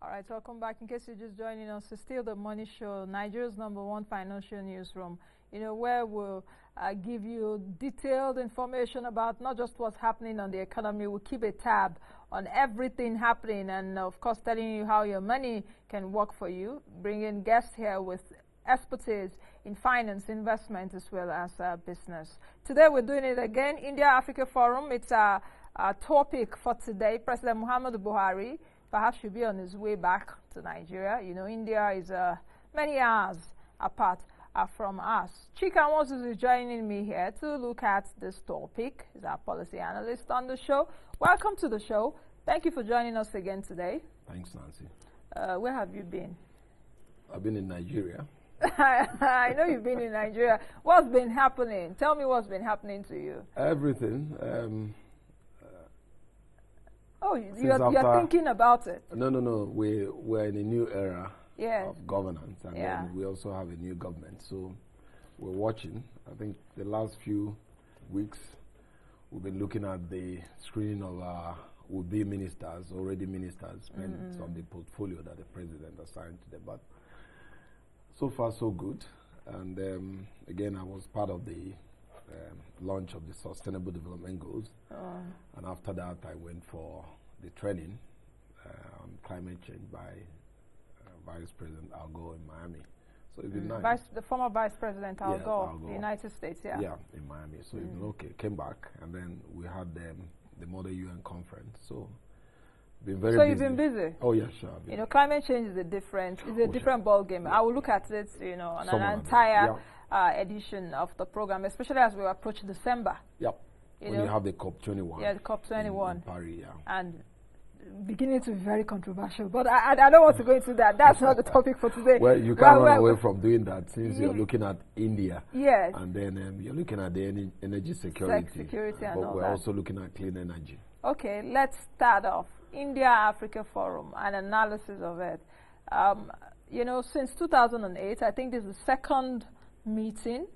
All right, welcome back. In case you're just joining us, it's still the Money Show, Nigeria's #1 financial newsroom, where we'll give you detailed information about not just what's happening on the economy. We'll keep a tab on everything happening and, of course, telling you how your money can work for you. Bringing guests here with expertise in finance, investment, as well as business. Today, we're doing it again, India-Africa Forum. It's our topic for today. President Muhammadu Buhari perhaps should be on his way back to Nigeria. India is many hours apart from us. Chika Moses is joining me here to look at this topic. He's our policy analyst on the show. Welcome to the show. Thank you for joining us again today. Thanks, Nancy. Where have you been? I've been in Nigeria. I know you've been in Nigeria. What's been happening? Tell me what's been happening to you. Everything. You're thinking about it. No. We're in a new era yes. of governance, and then we also have a new government. So we're watching. I think the last few weeks we've been looking at the screening of would-be ministers, already ministers, depends on the portfolio that the president assigned to them. But so far, so good. And again, I was part of the launch of the Sustainable Development Goals. And after that, I went for the training on climate change by Vice President Al Gore in Miami. So it's been nice. The former Vice President Al Gore, the United States, Yeah, in Miami. So it's been okay. Came back, and then we had the Model UN conference. So been very busy. So you've been busy? Oh, yeah, sure. Climate change is a different ball game. I will look at it, on an entire edition of the program, especially as we approach December. Yep. When you have the COP21. Yeah, the COP21. In Paris, yeah. And beginning to be very controversial, but I don't want to go into that. That's not the topic for today. Well, you can't run away from doing that since you're looking at India. Yes. And then you're looking at the energy security. But we're also looking at clean energy. Okay, let's start off. India-Africa Forum, an analysis of it. Since 2008, I think this is the second meeting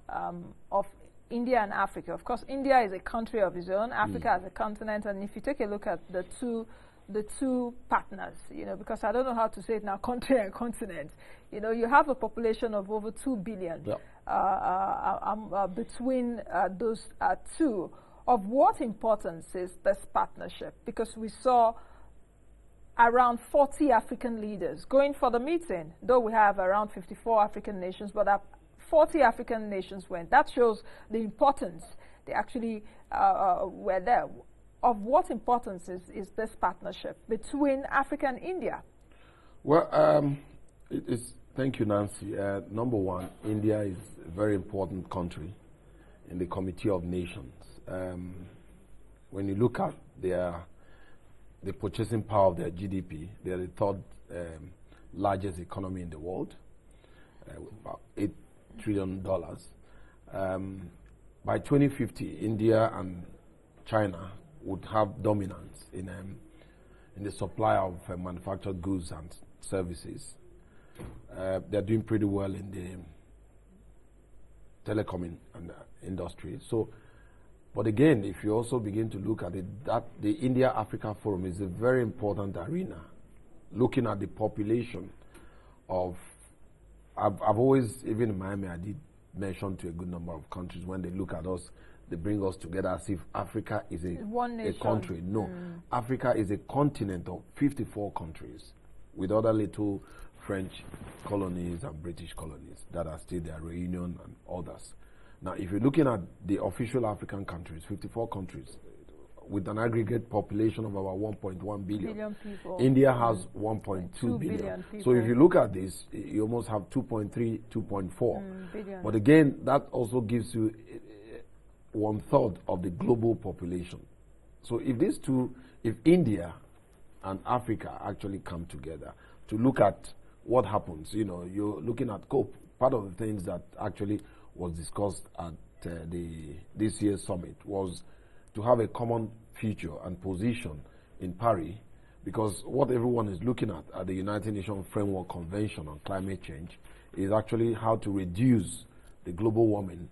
of India and Africa. Of course, India is a country of its own, Africa as a continent, and if you take a look at the two partners, because I don't know how to say it now, country and continent, you have a population of over 2 billion between those two. Of what importance is this partnership? Because we saw around 40 African leaders going for the meeting, though we have around 54 African nations, but 40 African nations went. That shows the importance. They actually were there. Of what importance is this partnership between Africa and India? Well, thank you, Nancy. Number one, India is a very important country in the Committee of Nations. When you look at the purchasing power of their GDP, they are the third largest economy in the world, about $8 trillion. By 2050, India and China would have dominance in the supply of manufactured goods and services. They're doing pretty well in the telecom industry. But again, if you also begin to look at it, that the India-Africa Forum is a very important arena, looking at the population of. I've always, even in Miami, I did mention to a good number of countries, when they look at us, they bring us together as if Africa is a country. No, Africa is a continent of 54 countries, with other little French colonies and British colonies that are still there, Reunion and others. Now, if you're looking at the official African countries, 54 countries, with an aggregate population of about 1.1 billion people. India has 1.2 billion. So if you look at this, you almost have 2.3, 2.4. Billion. But again, that also gives you 1/3 of the global population. So if India and Africa actually come together to look at what happens, you're looking at COP. Part of the things that actually was discussed at this year's summit was to have a common future and position in Paris, because what everyone is looking at the United Nations Framework Convention on Climate Change is actually how to reduce the global warming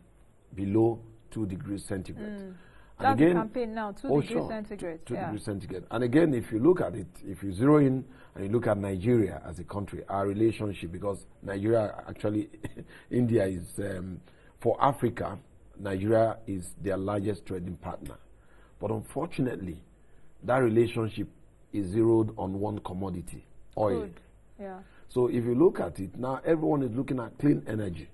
below 2 degrees centigrade. That's the campaign now, 2 degrees centigrade. 2 degrees centigrade. And again, if you look at it, if you zero in and you look at Nigeria as a country, our relationship, because Nigeria actually, India is, for Africa, Nigeria is their largest trading partner. But unfortunately, that relationship is zeroed on one commodity, oil. Good. Yeah. So if you look at it, now everyone is looking at clean energy.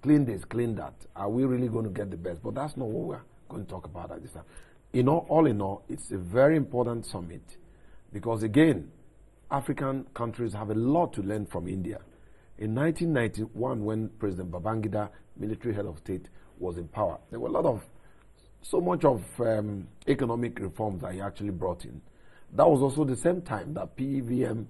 Clean this, clean that. Are we really going to get the best? But that's not what we're going to talk about at this time. All in all, it's a very important summit because, again, African countries have a lot to learn from India. In 1991, when President Babangida, military head of state, was in power, there were so much of economic reforms that he actually brought in. That was also the same time that PVM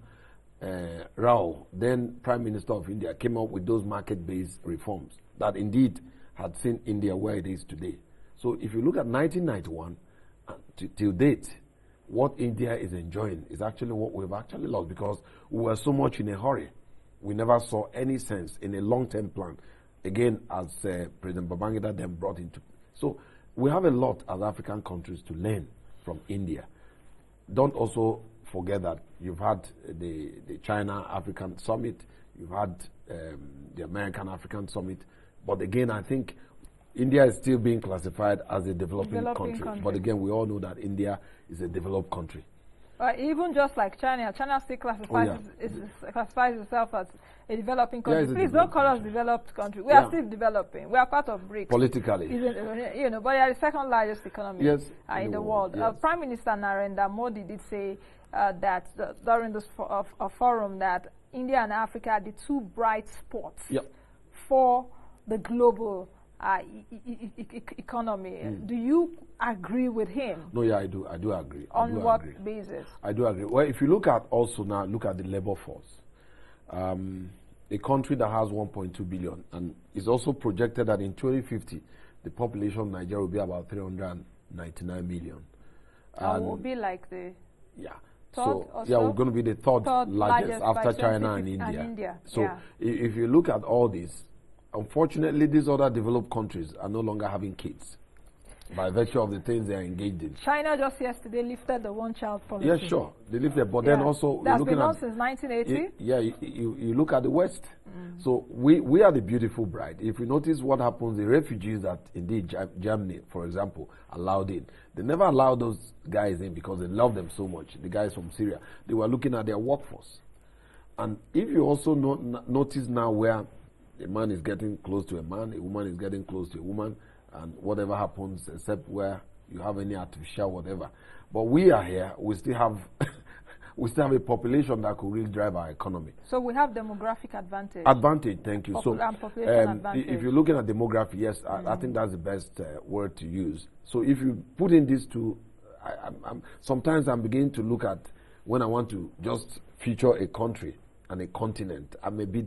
Rao, then Prime Minister of India, came up with those market-based reforms that indeed had seen India where it is today. So if you look at 1991 till date, what India is enjoying is actually what we've actually lost because we were so much in a hurry. We never saw any sense in a long-term plan, again, as President Babangida then brought into. So we have a lot as African countries to learn from India. Don't also forget that you've had the China-African Summit, you've had the American-African Summit, but again, I think India is still being classified as a developing country. But again, we all know that India is a developed country. Even just like China still classifies, classifies itself as a developing country. Please don't call us developed country. We are still developing. We are part of BRICS. Politically. But they are the second largest economy in the world. Yes. Prime Minister Narendra Modi did say that during this forum that India and Africa are the two bright spots for the global economy. Do you agree with him? No, I do agree. On what basis? I do agree. Well, if you look at the labor force, a country that has 1.2 billion, and it's also projected that in 2050, the population of Nigeria will be about 399 million. And will be like the we're going to be the third largest after China and India. So if you look at all this, unfortunately, these other developed countries are no longer having kids by virtue of the things they are engaged in. China just yesterday lifted the one-child policy. Yes, sure. They lifted, but then also... That's been on since 1980? You look at the West. So we are the beautiful bride. If you notice what happens, the refugees that indeed Germany, for example, allowed in, they never allowed those guys in because they love them so much, the guys from Syria. They were looking at their workforce. And if you also notice now where a man is getting close to a man, a woman is getting close to a woman, and whatever happens, except where you have any artificial whatever. But we are here, we still have a population that could really drive our economy. So we have demographic advantage. Advantage, thank you. Population advantage. If you're looking at demography, yes, I think that's the best word to use. So if you put in these two, sometimes I'm beginning to look at when I want to just feature a country and a continent. I'm a bit,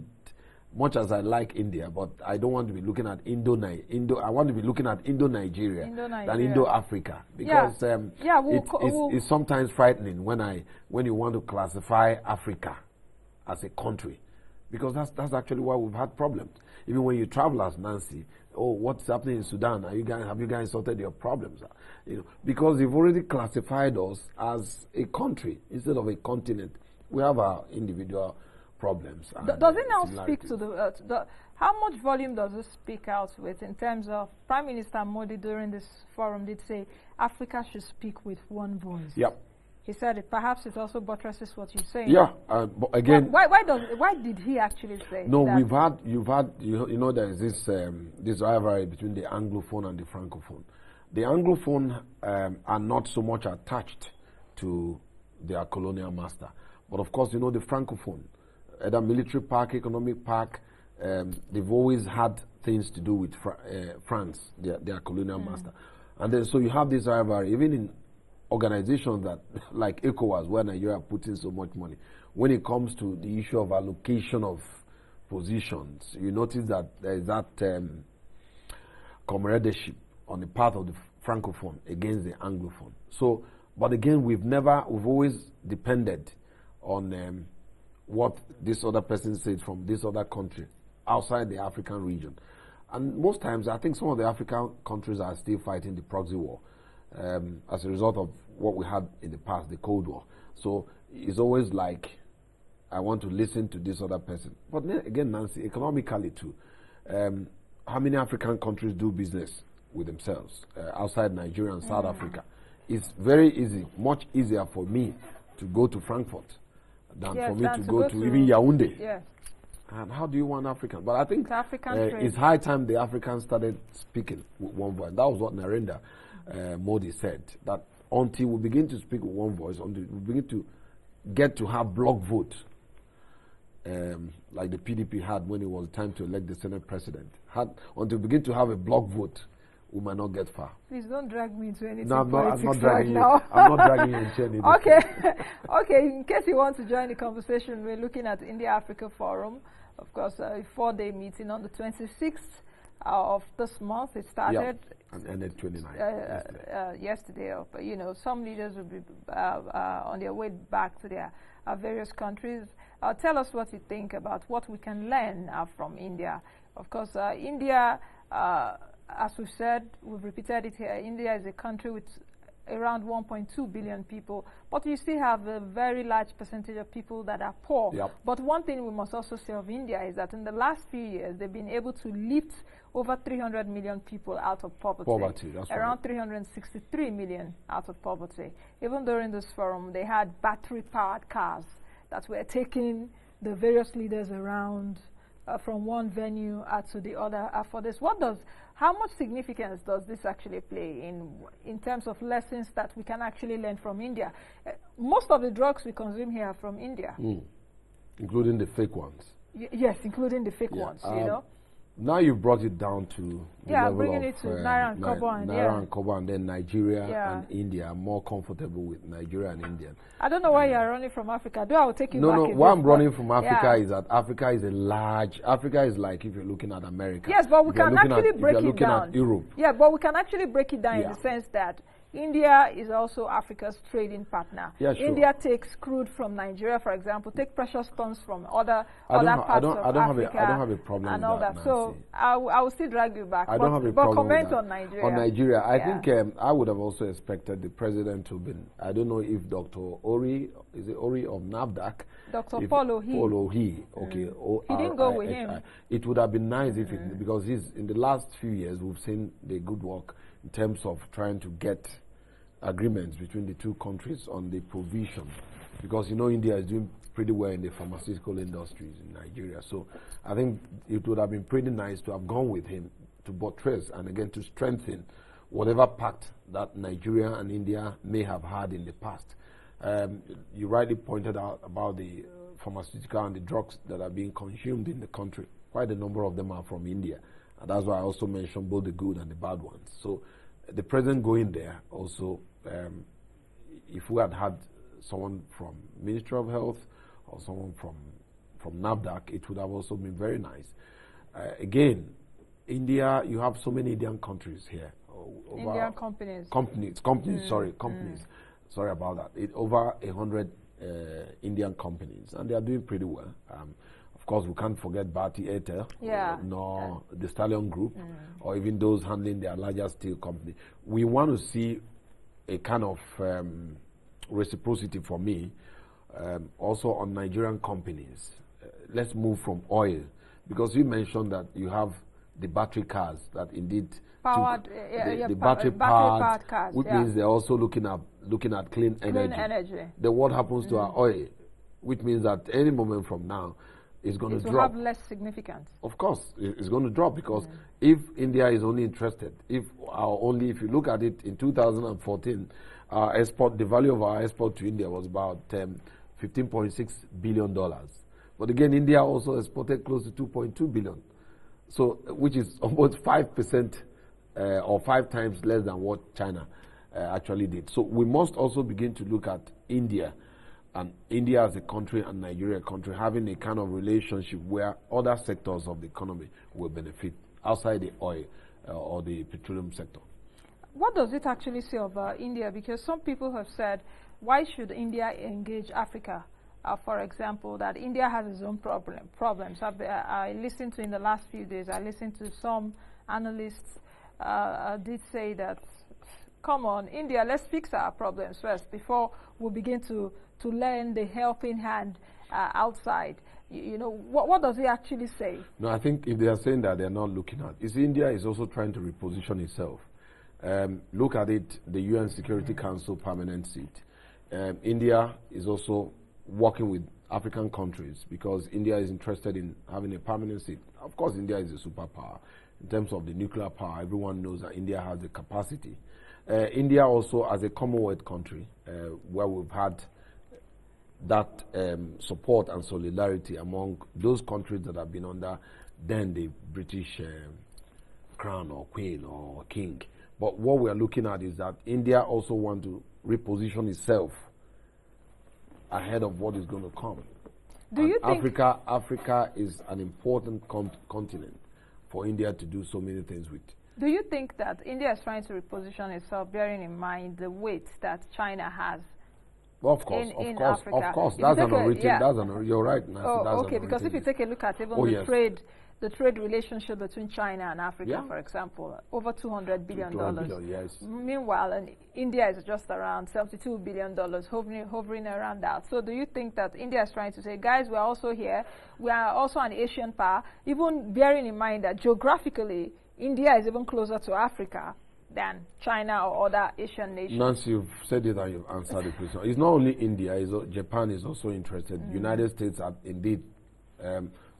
much as I like India, but I don't want to be looking at I want to be looking at Indo-Nigeria than Indo-Africa, because it's sometimes frightening when you want to classify Africa as a country, because that's actually why we've had problems. Even when you travel as Nancy, what's happening in Sudan? Have you guys sorted your problems? Because you've already classified us as a country instead of a continent. We have our individual problems. Does it now speak to how much volume does it speak out with in terms of Prime Minister Modi during this forum did say Africa should speak with one voice? Yep. He said it. Perhaps it also buttresses what you're saying. Yeah, but again, why did he actually say? No, there is this rivalry between the Anglophone and the Francophone. The Anglophone are not so much attached to their colonial master, but of course, the Francophone, either military park, economic park, they've always had things to do with France, their colonial master. And then so you have this rivalry, even in organizations that, like ECOWAS, where Nigeria puts in so much money. When it comes to the issue of allocation of positions, you notice that there is that comradeship on the part of the Francophone against the Anglophone. So, but again, we've always depended on what this other person said from this other country outside the African region. And most times, I think some of the African countries are still fighting the proxy war as a result of what we had in the past, the Cold War. So it's always like, I want to listen to this other person. But then again, Nancy, economically too, how many African countries do business with themselves outside Nigeria and South Africa? It's very easy, much easier for me to go to Frankfurt than for me to go to even Yaoundé. Yes. And how do you want African? But I think it's high time the Africans started speaking with one voice. That was what Narendra Modi said, that until we begin to speak with one voice, until we begin to get to have block vote, like the PDP had when it was time to elect the Senate president, until we begin to have a block vote, we might not get far. Please don't drag me into anything. No, I'm not dragging you. Now. I'm not dragging you into anything. Okay. Okay, in case you want to join the conversation, we're looking at India-Africa Forum. Of course, a 4-day meeting on the 26th of this month. It started. And ended 29th. Yesterday. But, you know, some leaders will be on their way back to their various countries. Tell us what you think about what we can learn from India. Of course, India, as we've said, we've repeated it here, India is a country with around 1.2 billion people, but you still have a very large percentage of people that are poor. Yep. But one thing we must also say of India is that in the last few years, they've been able to lift over 300 million people out of poverty. That's around right. 363 million out of poverty. Even during this forum, they had battery-powered cars that were taking the various leaders around from one venue to the other for this. How much significance does this actually play in terms of lessons that we can actually learn from India? Most of the drugs we consume here are from India. Including the fake ones. Yes, including the fake ones, you know. Now you've brought it down to the level bringing of it to Naira and Kobo and Kobo, and then Nigeria and India. I'm more comfortable with Nigeria and India. I don't know why you're running from Africa. I will take you back. No, why I'm running from Africa is that Africa is Africa is like if you're looking at America. Yes, but we can actually break it down. If you're looking at Europe. Yeah, but we can actually break it down in the sense that India is also Africa's trading partner. Yeah, sure. India takes crude from Nigeria, for example, take precious stones from other parts of Africa. I don't have a problem and with all that. So I will still drag you back. I don't have a problem comment with that. on Nigeria. On Nigeria, I think I would have also expected the president to be. I don't know if Dr. Ori, is it Ori of NAFDAC? Dr. Paul Ohi. Paul Ohi, okay. He didn't go with him. It would have been nice if it, because in the last few years we've seen the good work in terms of trying to get agreements between the two countries on the provision, because you know India is doing pretty well in the pharmaceutical industries in Nigeria. So I think it would have been pretty nice to have gone with him to buttress and again to strengthen whatever pact that Nigeria and India may have had in the past. You rightly pointed out about the pharmaceutical and the drugs that are being consumed in the country. Quite a number of them are from India, and that's why I also mentioned both the good and the bad ones. So the president going there also, if we had someone from Ministry of Health or someone from NAFDAC, it would have also been very nice. Again, India, you have so many Indian countries here. Indian companies. Companies. Sorry about that. Over 100 Indian companies, and they are doing pretty well. Of course, we can't forget Bharti Airtel, nor the Stallion Group, or even those handling their larger steel company. We want to see a kind of reciprocity for me, also on Nigerian companies. Let's move from oil, because you mentioned that you have the battery cars that indeed powered, the battery powered cars, which means they're also looking at clean energy. Then what happens to our oil? Which means that any moment from now, it's going to drop. It will have less significance. Of course, it's going to drop, because if India is only interested, if you look at it in 2014, the value of our export to India was about $15.6 billion. But again, India also exported close to $2.2 billion. So, which is almost 5% or 5 times less than what China actually did. So we must also begin to look at India, and India as a country and Nigeria country having a kind of relationship where other sectors of the economy will benefit outside the oil or the petroleum sector. What does it actually say of India? Because some people have said, why should India engage Africa for example, that India has its own problems. I listened to, in the last few days, I listened to some analysts did say that, come on, India, let's fix our problems first before we begin to lend the helping hand outside. You know, what does he actually say? No, I think if they are saying that, they're not looking at it. India is also trying to reposition itself. Look at it, the UN Security Council permanent seat. India is also working with African countries because India is interested in having a permanent seat. Of course, India is a superpower. In terms of the nuclear power, everyone knows that India has the capacity. India also, as a Commonwealth country, where we've had that support and solidarity among those countries that have been under then the British crown or queen or king. But what we are looking at is that India also wants to reposition itself ahead of what is going to come. Do you think Africa is an important continent for India to do so many things with? Do you think that India is trying to reposition itself, bearing in mind the weight that China has? Well, of course, Africa? Of course. That's an origin. You're right, Nancy. Oh, okay. Because if you take a look at even the trade relationship between China and Africa, for example, over $200 billion. Yes. Meanwhile, India is just around $72 billion, hovering around that. So do you think that India is trying to say, guys, we're also here, we are also an Asian power, even bearing in mind that geographically, India is even closer to Africa than China or other Asian nations? Nancy, you've said it and you've answered the question. It's not only India, Japan is also interested. United States have indeed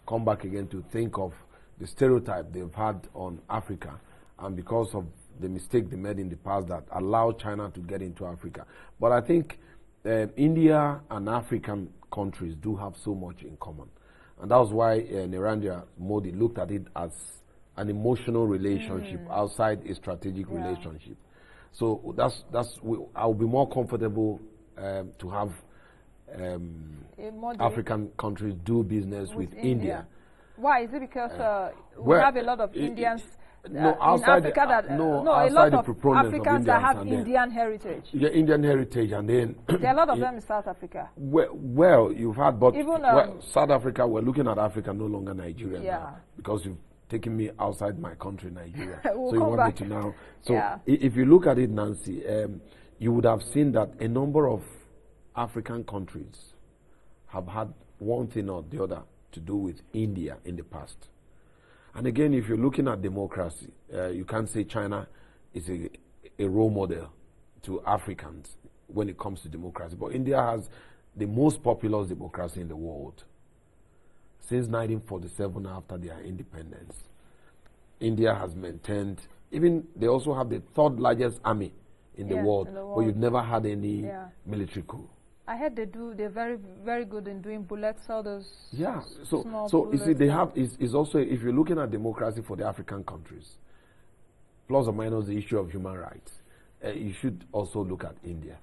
come back again to think of the stereotype they've had on Africa, and because of the mistake they made in the past that allowed China to get into Africa. But I think India and African countries do have so much in common. And that was why Narendra Modi looked at it as an emotional relationship outside a strategic relationship. So I'll be more comfortable to have African countries do business with India. Why? Is it because we have a lot of Indians in Africa a lot of Africans that have Indian heritage? Yeah, Indian heritage, and then there are a lot of them in South Africa. Well, you've had, but even South Africa, we're looking at Africa, no longer Nigeria now, because you've taken me outside my country, Nigeria. So you want me to now. So if you look at it, Nancy, you would have seen that a number of African countries have had one thing or the other to do with India in the past. And again, if you're looking at democracy, you can't say China is a role model to Africans when it comes to democracy. But India has the most populous democracy in the world. Since 1947, after their independence, India has maintained, even they also have the third largest army in the world, but you've never had any military coup. I heard they're very, very good in doing bullets, all those so you see, they have, is also, if you're looking at democracy for the African countries, plus or minus the issue of human rights, you should also look at India.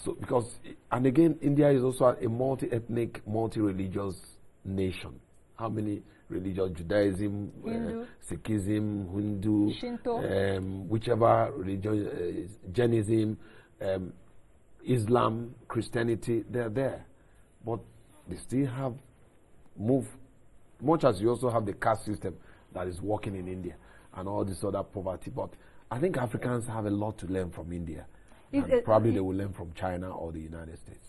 So, because, and again, India is also a multi-ethnic, multi-religious nation. How many religions? Judaism, Sikhism, Hindu, Shinto, whichever religion, Jainism, Islam, Christianity, they're there. But they still have moved, much as you also have the caste system that is working in India and all this other poverty. But I think Africans have a lot to learn from India. And probably they will learn from China or the United States.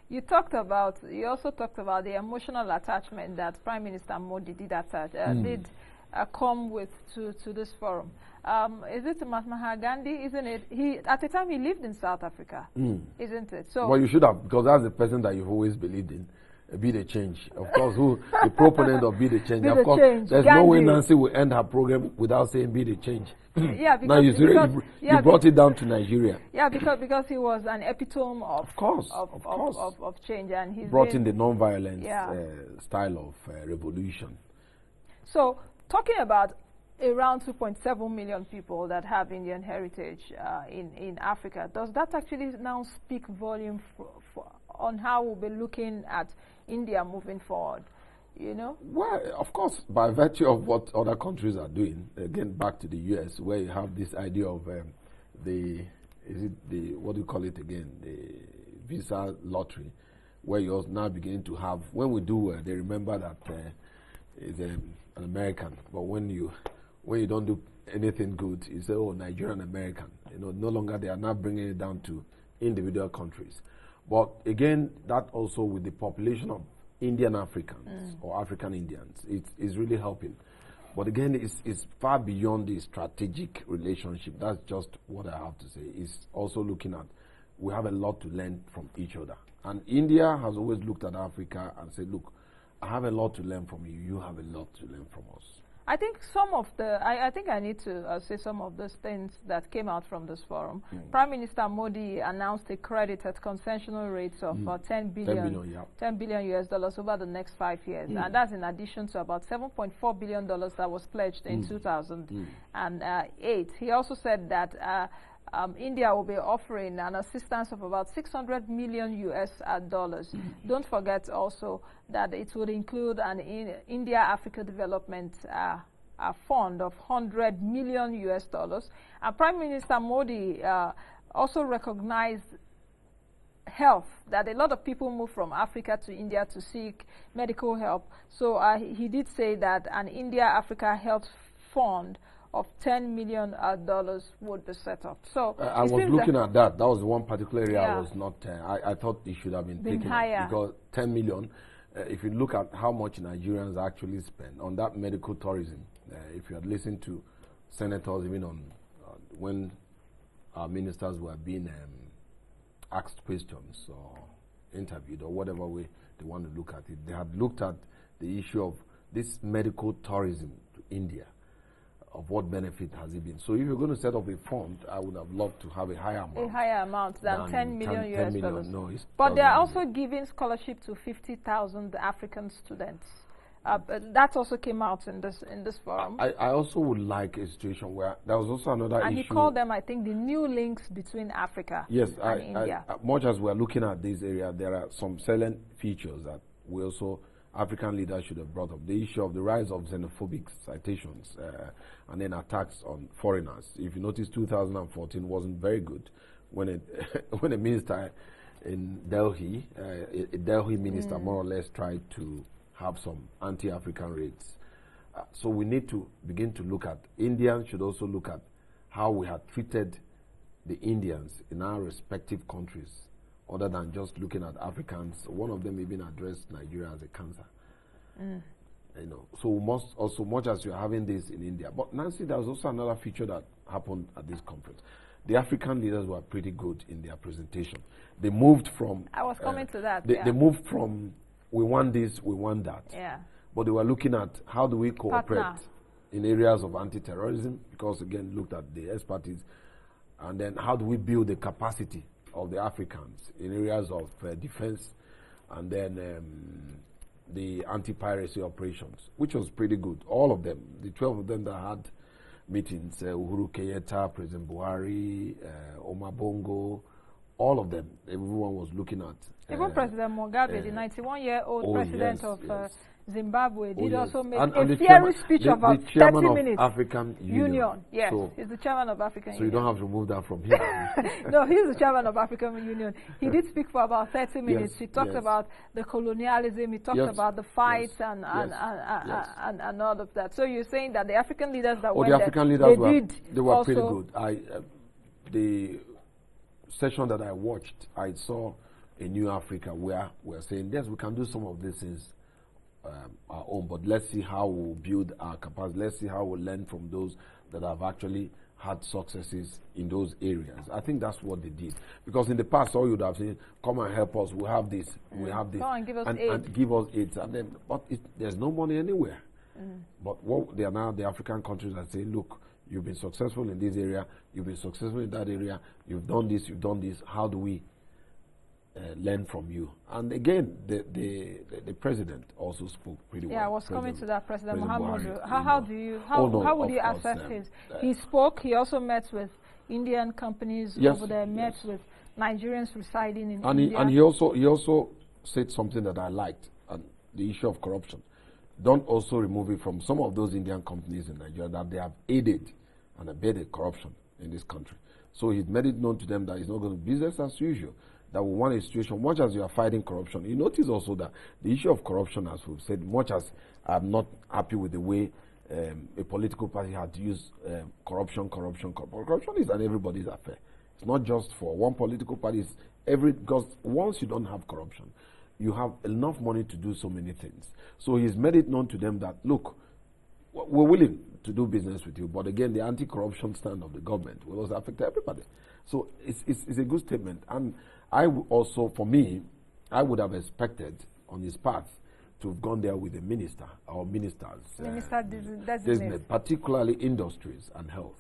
You also talked about the emotional attachment that Prime Minister Modi did come with to this forum. Is it Mahatma Gandhi? Isn't it? At the time he lived in South Africa, isn't it? So, well, you should have, because that's the person that you've always believed in. Be the change. Of course, the proponent of Be the Change. Of course, there's Gandhi. No way Nancy will end her program without saying Be the Change. Yeah, because, now you brought it down to Nigeria. Yeah, because he was an epitome of change, and he brought in the non-violent style of revolution. So, talking about around 2.7 million people that have Indian heritage in Africa, does that actually now speak volume on how we'll be looking at India moving forward? You know? Well, of course, by virtue of what other countries are doing, again, back to the US, where you have this idea of what do you call it again? The visa lottery, where you're now beginning to have, when we do well, they remember that is an American. But when you don't do anything good, you say, oh, Nigerian American. No longer they are now bringing it down to individual countries. But again, that also with the population of Indian Africans or African Indians, it's really helping. But again, it's far beyond the strategic relationship. That's just what I have to say. It's also looking at, we have a lot to learn from each other. And India has always looked at Africa and said, look, I have a lot to learn from you. You have a lot to learn from us. I think some of the, I think I need to say some of those things that came out from this forum. Prime Minister Modi announced a credit at concessional rates of 10 billion US dollars over the next 5 years. And that's in addition to about $7.4 billion that was pledged in 2008. He also said that India will be offering an assistance of about 600 million US dollars. Don't forget also that it would include an India-Africa Development Fund of 100 million US dollars. And Prime Minister Modi also recognized health, that a lot of people move from Africa to India to seek medical help. So he did say that an India-Africa Health Fund of $10 million would be set up. So I was looking at that. That was one particular area I was not. I thought it should have been taken higher, because 10 million. If you look at how much Nigerians actually spend on that medical tourism, if you had listened to senators, even on when our ministers were being asked questions or interviewed or whatever way they want to look at it, they had looked at the issue of this medical tourism to India. Of what benefit has it been? So if you're going to set up a fund, I would have loved to have a higher amount. A higher amount than 10 million US dollars. No, but they are also giving scholarship to 50,000 African students. That also came out in this forum. I also would like a situation where there was also another issue. And he called them, I think, the new links between Africa and India. Much as we're looking at this area, there are some salient features that we also African leaders should have brought up. The issue of the rise of xenophobic citations and then attacks on foreigners. If you notice, 2014 wasn't very good when when a minister in Delhi, a Delhi minister more or less tried to have some anti-African raids. So we need to begin to look at, Indians should also look at how we have treated the Indians in our respective countries, other than just looking at Africans. One of them even addressed Nigeria as a cancer. So we must also, much as you're having this in India. But Nancy, there was also another feature that happened at this conference. The African leaders were pretty good in their presentation. They moved from... I was coming to that, They moved from, we want this, we want that. Yeah. But they were looking at how do we cooperate in areas of anti-terrorism, because again, looked at the expertise, and then how do we build the capacity of the Africans in areas of defense, and then the anti-piracy operations, which was pretty good. All of them, the 12 of them that had meetings, Uhuru Kenyatta, President Buhari, Omar Bongo, all of them, everyone was looking at. Even President Mugabe, the 91-year-old president of Zimbabwe, did also make a fiery speech about 30 minutes. African Union. Yes, so he's the chairman of African Union. So you don't have to remove that from here. No, he's the chairman of African Union. He did speak for about 30 minutes. He talked about the colonialism. He talked about the fights and all of that. So you're saying that the African leaders that went the African leaders were pretty also good. The session that I watched, I saw a new Africa where we're saying, yes, we can do some of these things our own, but let's see how we'll build our capacity. Let's see how we'll learn from those that have actually had successes in those areas. I think that's what they did. Because in the past, all you'd have said, come and help us, we have this, we have this. Come and give us aid. And give us aid. And then, but there's no money anywhere. But what they are now, the African countries are saying, look, you've been successful in this area, you've been successful in that area, you've done this, how do we learn from you? And again, the president also spoke pretty well. Yeah, I was coming to that, President Muhammadu. How would you assess his? He spoke. He also met with Indian companies over there. Met with Nigerians residing in India. And he also said something that I liked, and the issue of corruption. Don't also remove it from some of those Indian companies in Nigeria that they have aided and abetted corruption in this country. So he's made it known to them that it's not going to be business as usual. that we want a situation, much as you are fighting corruption, you notice also that the issue of corruption, as we've said, much as I'm not happy with the way a political party had used corruption is an everybody's affair. It's not just for one political party. It's because once you don't have corruption, you have enough money to do so many things. So he's made it known to them that, look, we're willing to do business with you, but again, the anti-corruption stand of the government will also affect everybody. So it's a good statement. And also, for me, I would have expected on his part to have gone there with a minister or ministers. Designate, particularly industries and health.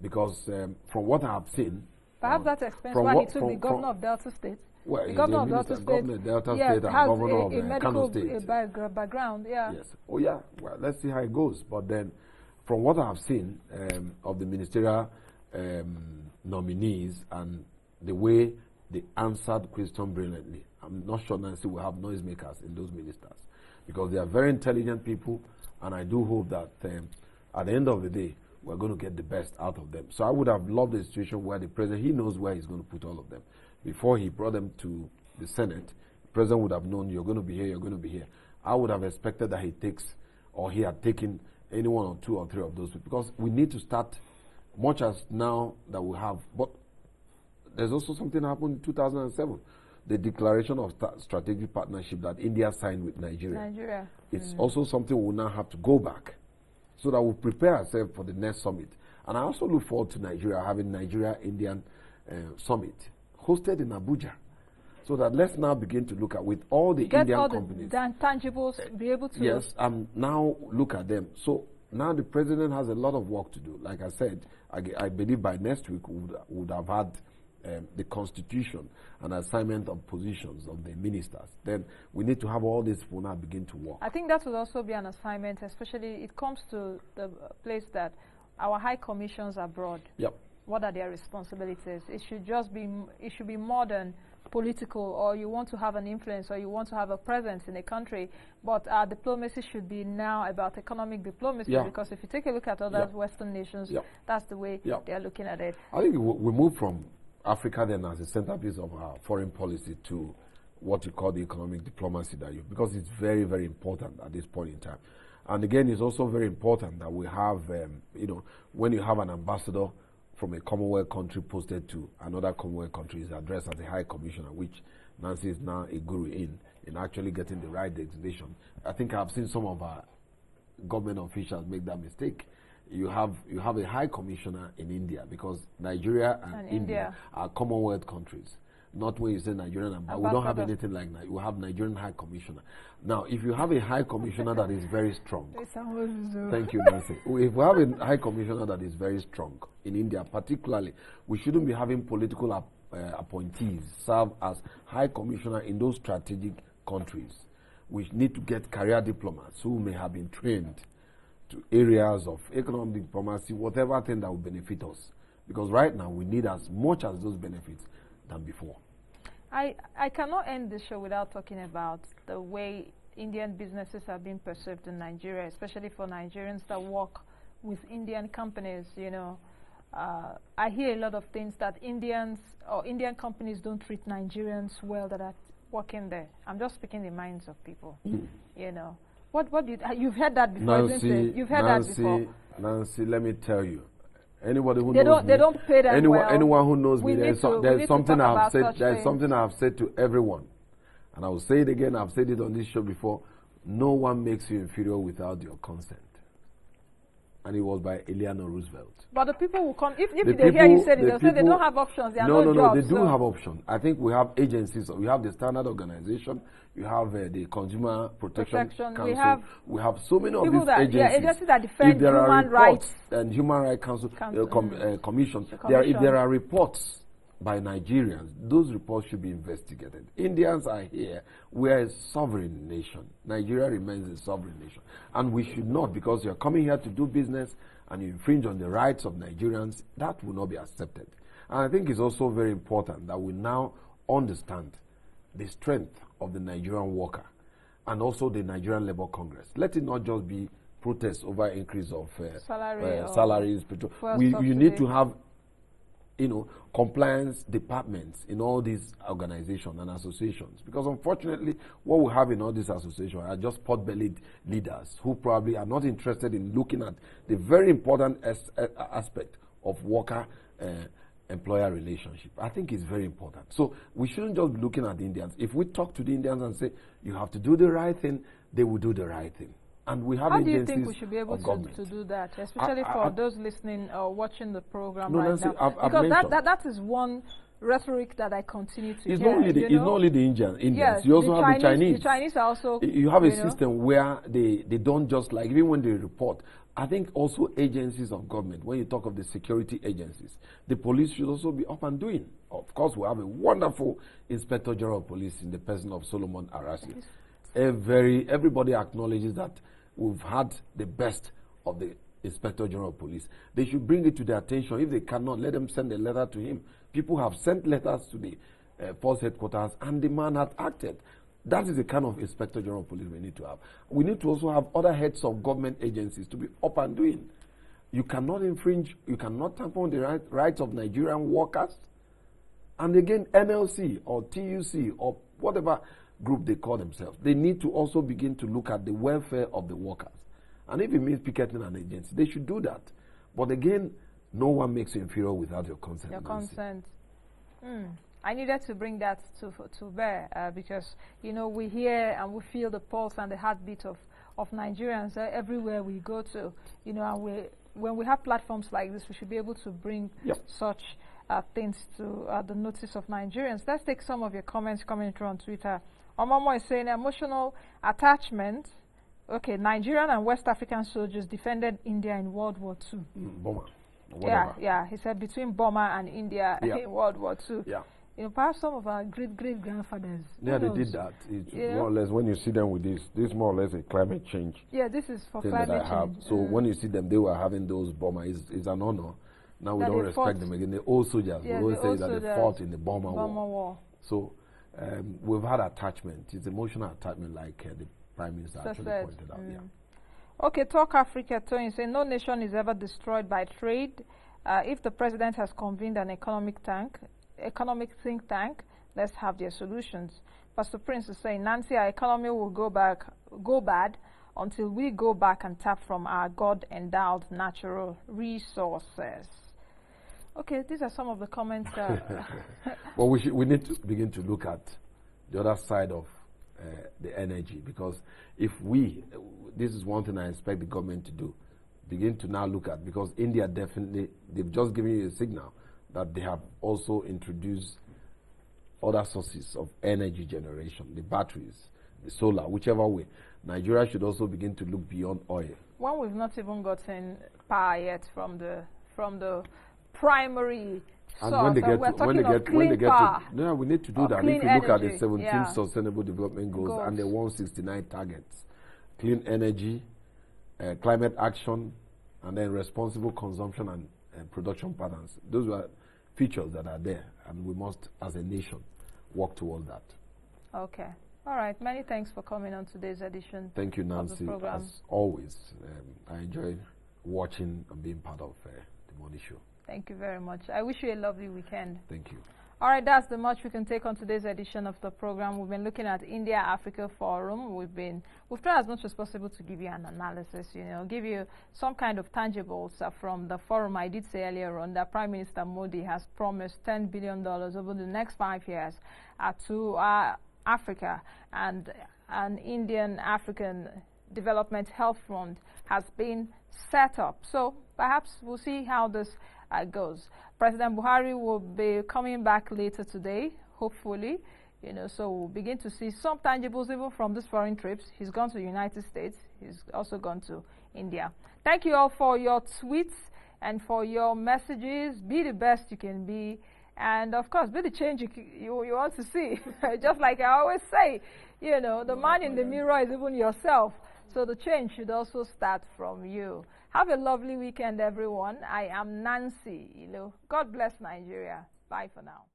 Because from what I have seen... Perhaps that explains why he took the governor of Delta State. Well, the governor of Delta State, and governor of medical Kano State. Background, yeah. Yes. Oh, yeah. Well, let's see how it goes. But then, from what I have seen of the ministerial nominees and the way they answered question brilliantly, I'm not sure Nancy will have noisemakers in those ministers, because they are very intelligent people, and I do hope that at the end of the day, we're going to get the best out of them. So I would have loved a situation where the president, he knows where he's going to put all of them. Before he brought them to the Senate, the president would have known, you're going to be here, you're going to be here. I would have expected that he takes, or he had taken any one or two or three of those people, because we need to start, much as now that we have, but there's also something happened in 2007. The declaration of strategic partnership that India signed with Nigeria. It's also something we'll now have to go back so that we'll prepare ourselves for the next summit. And I also look forward to Nigeria having Nigeria-Indian summit hosted in Abuja. So that let's now begin to look at, with all the Indian companies. The tangibles, be able to... Yes, and now look at them. So now the president has a lot of work to do. Like I said, I believe by next week we would have had the constitution and assignment of positions of the ministers. Then we need to have all this will now begin to work. I think that will also be an assignment, especially it comes to the place that our high commissions abroad. Yep. What are their responsibilities? It should just be, it should be more than political, or you want to have an influence, or you want to have a presence in a country, but our diplomacy should be now about economic diplomacy, because if you take a look at other Western nations, that's the way they're looking at it. I think we move from Africa then as a centerpiece of our foreign policy to what you call the economic diplomacy, because it's very, very important at this point in time. And again, it's also very important that we have, when you have an ambassador from a Commonwealth country posted to another Commonwealth country, is addressed as a High Commissioner, which Nancy is now a guru in actually getting the right designation. I think I've seen some of our government officials make that mistake. You have a High Commissioner in India, because Nigeria and India are Commonwealth countries. Not when you say Nigerian ambassador. We don't have anything like that. We have Nigerian High Commissioner. Now, if you have a High Commissioner that is very strong, thank you, Nancy. If we have a High Commissioner that is very strong in India, particularly, we shouldn't be having political appointees serve as High Commissioner in those strategic countries. We need to get career diplomats who may have been trained to areas of economic diplomacy, whatever thing that will benefit us. Because right now, we need as much as those benefits than before. I cannot end the show without talking about the way Indian businesses are being perceived in Nigeria, especially for Nigerians that work with Indian companies. I hear a lot of things that Indian companies don't treat Nigerians well that are working there. I'm just speaking the minds of people. What do you've heard that before, Nancy, isn't it? You've heard that before. Nancy, let me tell you. Anybody who knows me, they don't pay them well. Anyone who knows me, there's something I have said. There's something I have said to everyone, and I will say it again. I've said it on this show before. No one makes you inferior without your consent. And it was by Eleanor Roosevelt. But the people will come, if they hear you say it, they'll say they don't have options. They are no jobs, they do have options. I think we have agencies. We have the Standard Organization. You have the Consumer Protection Council. We have so many of these agencies that defend human rights. And Human Rights Council, Commission. If there are reports by Nigerians, those reports should be investigated. Indians are here. We are a sovereign nation. Nigeria remains a sovereign nation. And we should not, because you're coming here to do business and you infringe on the rights of Nigerians, that will not be accepted. And I think it's also very important that we now understand the strength of the Nigerian worker and also the Nigerian Labour Congress. Let it not just be protests over increase of salaries. You need to have compliance departments in all these organizations and associations. Because unfortunately, what we have in all these associations are just pot-bellied leaders who probably are not interested in looking at the very important aspect of worker-employer relationship. I think it's very important. So we shouldn't just be looking at the Indians. If we talk to the Indians and say, you have to do the right thing, they will do the right thing. And we have How do you agencies think we should be able to do that, especially for those listening or watching the program right Nancy, now? Because that is one rhetoric that I continue to hear. It's not only the Indians. Yes, you also have the Chinese. The Chinese are also... You have a system where they don't just like, even when they report, I think also agencies of government, when you talk of the security agencies, the police should also be up and doing. Of course, we have a wonderful Inspector General of Police in the person of Solomon Arasi. Everybody acknowledges that we've had the best of the Inspector General of Police. They should bring it to their attention. If they cannot, let them send a letter to him. People have sent letters to the force headquarters, and the man has acted. That is the kind of Inspector General of Police we need to have. We need to also have other heads of government agencies to be up and doing. You cannot infringe, you cannot tamper on the rights of Nigerian workers. And again, NLC or TUC or whatever group they call themselves, they need to also begin to look at the welfare of the workers. And if it means picketing an agency, they should do that. But again, no one makes you inferior without your consent. Your consent. I needed to bring that to bear because, we hear and we feel the pulse and the heartbeat of Nigerians everywhere we go to. And when we have platforms like this, we should be able to bring such things to the notice of Nigerians. Let's take some of your comments coming through on Twitter. Omomo is saying emotional attachment. Okay, Nigerian and West African soldiers defended India in World War II. Burma. Yeah. He said between Burma and India in World War II. Yeah. Perhaps some of our great-great-grandfathers. Yeah, they did that. It's more or less, when you see them with this more or less a climate change. Yeah, this is for thing climate that I change. have. So when you see them, they were having those Burma. It's an honor. Now we don't respect them again. The old soldiers, we always say that they fought in the Burma War. So we've had attachment. It's emotional attachment, like the Prime Minister actually pointed out. Okay, Talk Africa, Tony saying no nation is ever destroyed by trade. If the president has convened an economic think tank, let's have their solutions. Pastor Prince is saying, Nancy, our economy will go bad until we go back and tap from our God-endowed natural resources. Okay, these are some of the comments. Well, we need to begin to look at the other side of the energy, because this is one thing I expect the government to do, begin to now look at, because India definitely, they've just given you a signal that they have also introduced other sources of energy generation, the batteries, the solar, whichever way. Nigeria should also begin to look beyond oil. One, we've not even gotten power yet from the primary source. And when they get to, we need to do that. If you look at the 17 Sustainable Development Goals and the 169 targets, clean energy, climate action, and then responsible consumption and production patterns. Those are features that are there, and we must, as a nation, work towards that. Okay. All right. Many thanks for coming on today's edition. Thank you, Nancy. As always, I enjoy watching and being part of the Money Show. Thank you very much. I wish you a lovely weekend. Thank you. All right, that's the much we can take on today's edition of the program. We've been looking at India-Africa Forum. We've tried as much as possible to give you an analysis, give you some kind of tangibles from the forum. I did say earlier on that Prime Minister Modi has promised $10 billion over the next 5 years to Africa, and an Indian-African Development Health Fund has been set up. So perhaps we'll see how this goes. President Buhari will be coming back later today, hopefully, so we'll begin to see some tangibles even from these foreign trips. He's gone to the United States. He's also gone to India. Thank you all for your tweets and for your messages. Be the best you can be. And, of course, be the change you want to see. Just like I always say, the man in the mirror is even yourself. So the change should also start from you. Have a lovely weekend, everyone. I am Nancy. God bless Nigeria. Bye for now.